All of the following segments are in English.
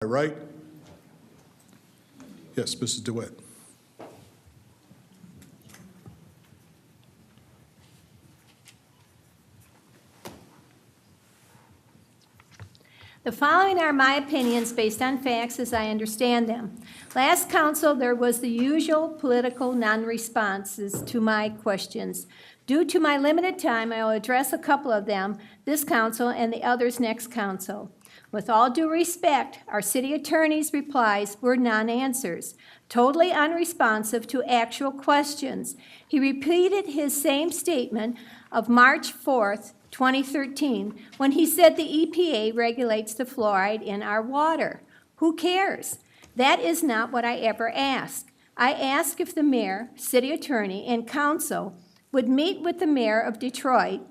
Right? Yes, Mrs. DeWitt. The following are my opinions based on facts as I understand them. Last council, there was the usual political non-responses to my questions. Due to my limited time, I will address a couple of them this council and the others next council. With all due respect, our city attorney's replies were non-answers, totally unresponsive to actual questions. He repeated his same statement of March 4th, 2013, when he said the EPA regulates the fluoride in our water. Who cares? That is not what I ever asked. I asked if the mayor, city attorney, and council would meet with the mayor of Detroit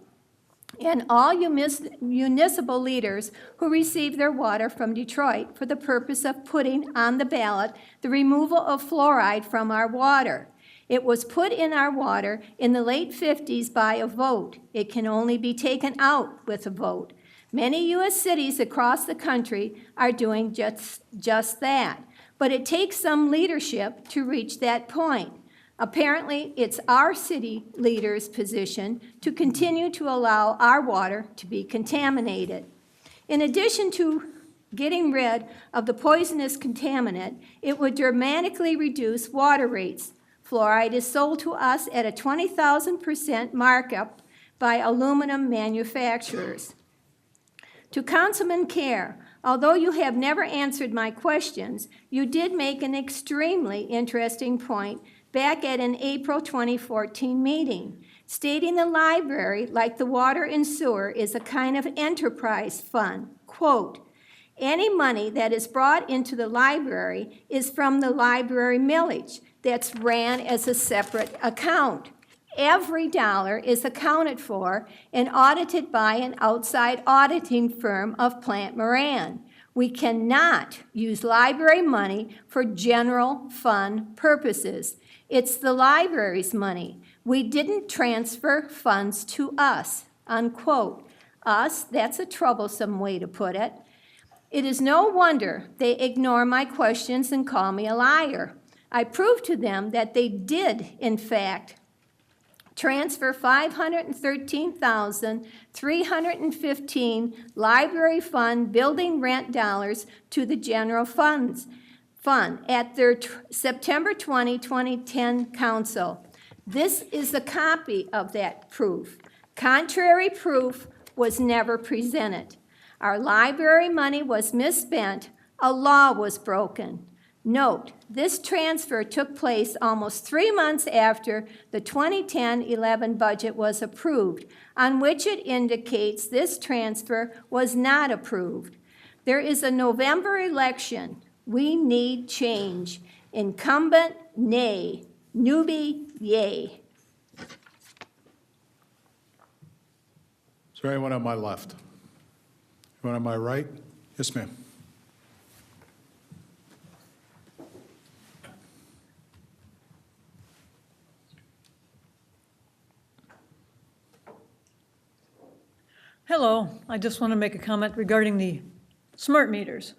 and all municipal leaders who receive their water from Detroit for the purpose of putting on the ballot the removal of fluoride from our water. It was put in our water in the late 50s by a vote. It can only be taken out with a vote. Many U.S. cities across the country are doing just that. But it takes some leadership to reach that point. Apparently, it's our city leaders' position to continue to allow our water to be contaminated. In addition to getting rid of the poisonous contaminant, it would dramatically reduce water rates. Fluoride is sold to us at a 20,000% markup by aluminum manufacturers. To Councilman Kerr, although you have never answered my questions, you did make an extremely interesting point back at an April 2014 meeting, stating the library, like the water and sewer, is a kind of enterprise fund. Quote, any money that is brought into the library is from the library millage that's ran as a separate account. Every dollar is accounted for and audited by an outside auditing firm of Plant Moran. We cannot use library money for general fund purposes. It's the library's money. We didn't transfer funds to us, unquote. Us, that's a troublesome way to put it. It is no wonder they ignore my questions and call me a liar. I proved to them that they did, in fact, transfer $513,315 library fund building rent dollars to the general fund at their September 20, 2010 council. This is a copy of that proof. Contrary proof was never presented. Our library money was misspent. A law was broken. Note, this transfer took place almost 3 months after the 2010-11 budget was approved, on which it indicates this transfer was not approved. There is a November election. We need change. Incumbent, nay. Newbie, yay. Is there anyone on my left? Anyone on my right? Yes, ma'am. Hello, I just want to make a comment regarding the smart meters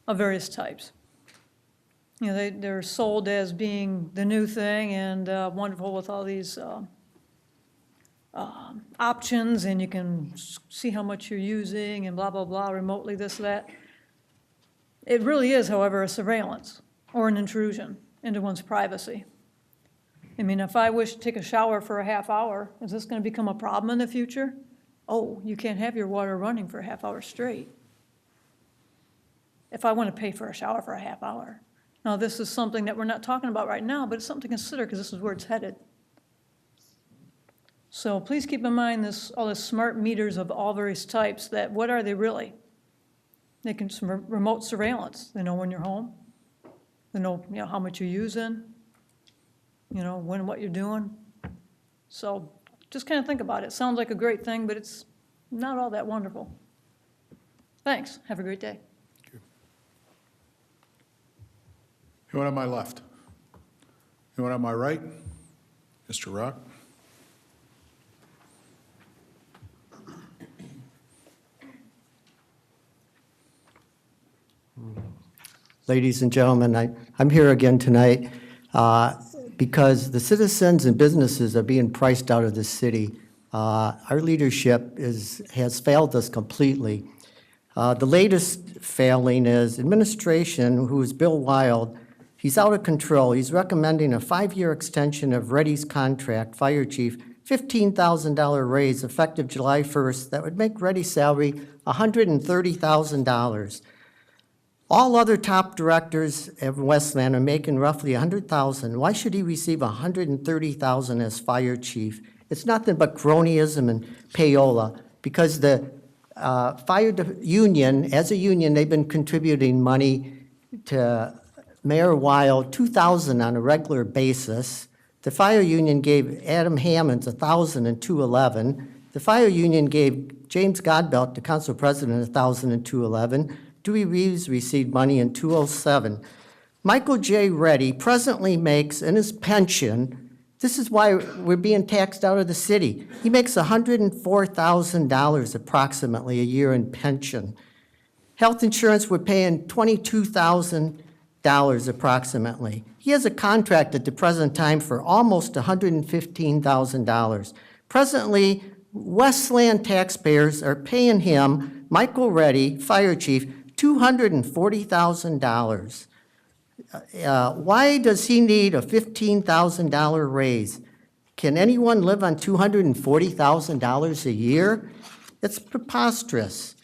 of various types. You know, they're sold as being the new thing and wonderful with all these options, and you can see how much you're using and blah, blah, blah, remotely, this, that. It really is, however, a surveillance or an intrusion into one's privacy. I mean, if I wish to take a shower for a half hour, is this going to become a problem in the future? Oh, you can't have your water running for a half hour straight. If I want to pay for a shower for a half hour. Now, this is something that we're not talking about right now, but it's something to consider because this is where it's headed. So please keep in mind all the smart meters of all various types, that what are they really? They can remote surveillance. They know when you're home. They know, how much you're using, when, what you're doing. So just kind of think about it. Sounds like a great thing, but it's not all that wonderful. Thanks. Have a great day. Thank you. Anyone on my left? Anyone on my right? Mr. Rock? ladies and gentlemen. I'm here again tonight because the citizens and businesses are being priced out of the city. Our leadership has failed us completely. The latest failing is administration, who is Bill Wild. He's out of control. He's recommending a 5-year extension of Reddy's contract, fire chief, $15,000 raise effective July 1st. That would make Reddy's salary $130,000. All other top directors of Westland are making roughly $100,000. Why should he receive $130,000 as fire chief? It's nothing but cronyism and payola, because the union, as a union, they've been contributing money to Mayor Wild, $2,000 on a regular basis. The fire union gave Adam Hammonds $1,000 in 2011. The fire union gave James Godbelt, the council president, $1,000 in 2011. Dewey Reeves received money in 2007. Michael J. Reddy presently makes in his pension, this is why we're being taxed out of the city, he makes $104,000 approximately a year in pension. Health insurance, we're paying $22,000 approximately. He has a contract at the present time for almost $115,000. Presently, Westland taxpayers are paying him, Michael Reddy, fire chief, $240,000. Why does he need a $15,000 raise? Can anyone live on $240,000 a year? It's preposterous.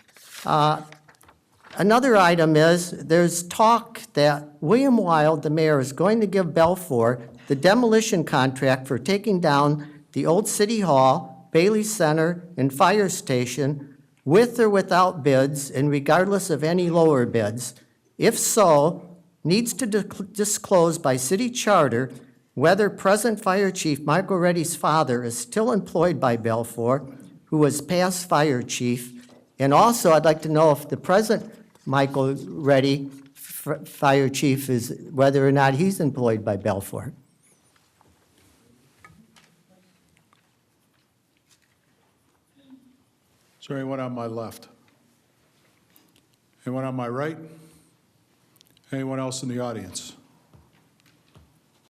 Another item is there's talk that William Wild, the mayor, is going to give Belfour the demolition contract for taking down the old City Hall, Bailey Center, and fire station with or without bids and regardless of any lower bids. If so, needs to disclose by city charter whether present fire chief Michael Reddy's father is still employed by Belfour, who was past fire chief. And also, I'd like to know if the present Michael Reddy, fire chief, is whether or not he's employed by Belfour. Is there anyone on my left? Anyone on my right? Anyone else in the audience?